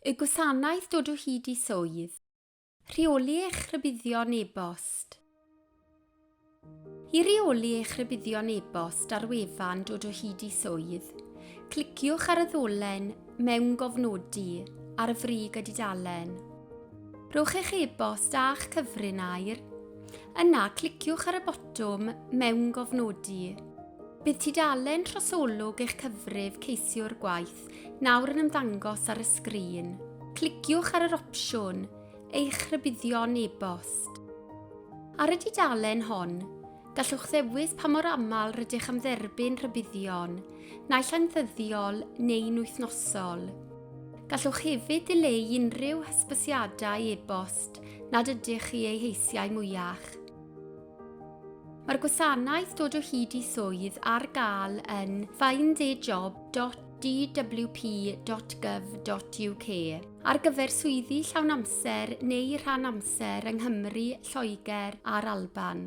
Y gwasanaeth dod o hyd I swydd. Rheoli eich rhybuddion e-bost. I reoli eich rhybuddion e-bost ar wefan dod o hyd I swydd, cliciwch ar y ddolen Mewngofnodi ar y frig y dudalen. Rhowch eich e-bost a'ch cyfrinair. Yna cliciwch ar y botwm Mewngofnodi. Bydd tudalen trosolwg eich cyfrif Ceisiwr Gwaith nawr yn ymddangos ar y sgrin. Cliciwch ar yr opsiwn Eich rhybuddion e-bost. Ar y dudalen hon, gallwch ddewis pa mor aml rydych am dderbyn rhybuddion, naill ddyddiol neu'n wythnosol. Gallwch hefyd dileu unrhyw hysbysiadau e-bost nad ydych chi eu heisiau mwyach. Mae'r gwasanaeth dod o hyd I swydd ar gael yn findajob.dwp.gov.uk ar gyfer swyddi llawn amser neu ran-amser yng Nghymru, Lloegr a'r Alban.